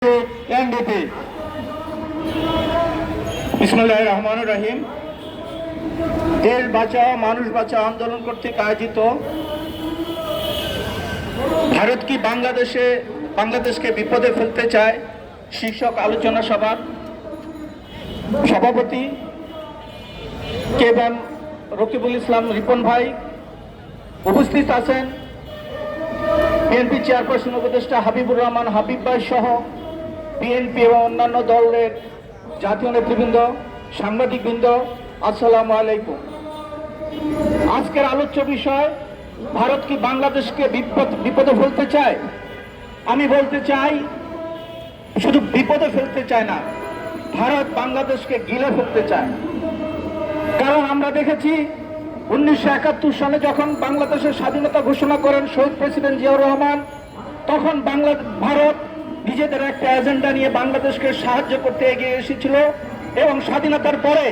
NDP. বিসমিল্লাহির রহমানির রহিম। দেশ বাঁচাও মানুষ বাঁচাও আন্দোলন কর্তৃক আয়োজিত ভারত কি বাংলাদেশকে বিপদে ফেলতে চায় শীর্ষক আলোচনা সভার সভাপতি কেবল রকিবুল ইসলাম রিপন ভাই, উপস্থিত আছেন বিএনপি চেয়ারপারসন উপদেষ্টা হাবিবুর রহমান হাবিব ভাই সহ বিএনপি এবং অন্যান্য দলের জাতীয় নেতৃবৃন্দ, সাংবাদিকবৃন্দ, আসসালামু আলাইকুম। আজকের আলোচ্য বিষয়, ভারত কি বাংলাদেশকে বিপদে ফেলতে চায়? আমি বলতে চাই, শুধু বিপদে ফেলতে চায় না, ভারত বাংলাদেশকে গিলে ফেলতে চায়। কারণ আমরা দেখেছি 1971 সালে যখন বাংলাদেশের স্বাধীনতা ঘোষণা করেন শহীদ প্রেসিডেন্ট জিয়াউর রহমান, তখন ভারত নিজেদের একটা এজেন্ডা নিয়ে বাংলাদেশকে সাহায্য করতে এগিয়ে এসেছিল এবং স্বাধীনতার পরে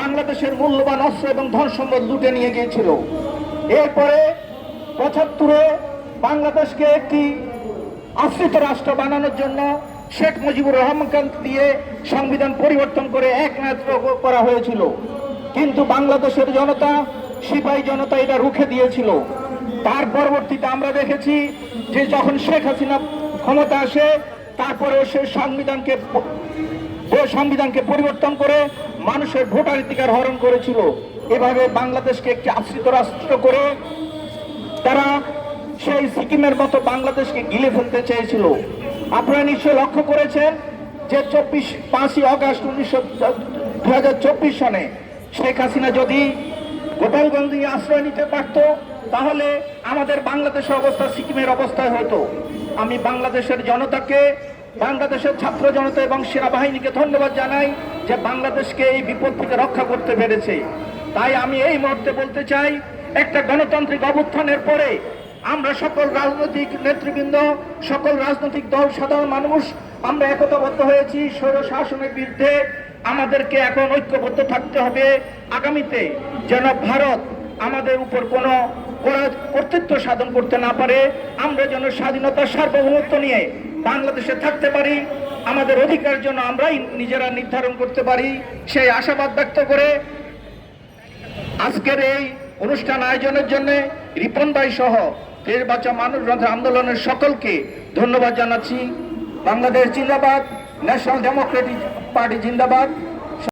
বাংলাদেশের মূল্যবান অস্ত্র এবং ধন সম্পদ লুটে নিয়ে গিয়েছিল। এরপরে 75-এ বাংলাদেশকে একটি আশ্রিত রাষ্ট্র বানানোর জন্য শেখ মুজিবুর রহমানকে দিয়ে সংবিধান পরিবর্তন করে একমাত্র করা হয়েছিল, কিন্তু বাংলাদেশের জনতা, সিপাহী জনতা এটা রুখে দিয়েছিল। তার পরবর্তীতে আমরা দেখেছি যে যখন শেখ হাসিনা ক্ষমতা আসে, তারপরেও সে সংবিধানকে পরিবর্তন করে মানুষের ভোটাধিকার হরণ করেছিল। এভাবে বাংলাদেশকে একটি আশ্রিত রাষ্ট্র করে তারা সেই সিকিমের মতো বাংলাদেশকে গিলে ফেলতে চেয়েছিল। আপনারা নিশ্চয়ই লক্ষ্য করেছেন যে 5ই আগস্ট 2024 সনে শেখ হাসিনা যদি গোপালগঞ্জে আশ্রয় নিতে পারত, তাহলে আমাদের বাংলাদেশের অবস্থা সিকিমের অবস্থায় হতো। আমি বাংলাদেশের জনতাকে, বাংলাদেশের ছাত্র জনতা এবং সেনাবাহিনীকে ধন্যবাদ জানাই যে বাংলাদেশকে এই বিপদ থেকে রক্ষা করতে পেরেছে। তাই আমি এই মুহূর্তে বলতে চাই, একটা গণতান্ত্রিক অভ্যুত্থানের পরে আমরা সকল রাজনৈতিক নেতৃবৃন্দ, সকল রাজনৈতিক দল, সাধারণ মানুষ আমরা একতাবদ্ধ হয়েছি স্বৈর শাসনের বিরুদ্ধে। আমাদেরকে এখন ঐক্যবদ্ধ থাকতে হবে আগামীতে, যেন ভারত আমাদের উপর কোনো কর্তৃত্ব সাধন করতে না পারে। আমরা যেন স্বাধীনতার সার্বভৌমত্ব নিয়ে বাংলাদেশে থাকতে পারি, আমাদের অধিকার জন্য আমরাই নিজেরা নির্ধারণ করতে পারি, সেই আশাবাদ ব্যক্ত করে আজকের এই অনুষ্ঠান আয়োজনের জন্য রিপন ভাই সহ দেশ বাঁচাও মানুষ বাঁচাও আন্দোলনের সকলকে ধন্যবাদ জানাচ্ছি। বাংলাদেশ জিন্দাবাদ, ন্যাশনাল ডেমোক্রেটিক পার্টি জিন্দাবাদ।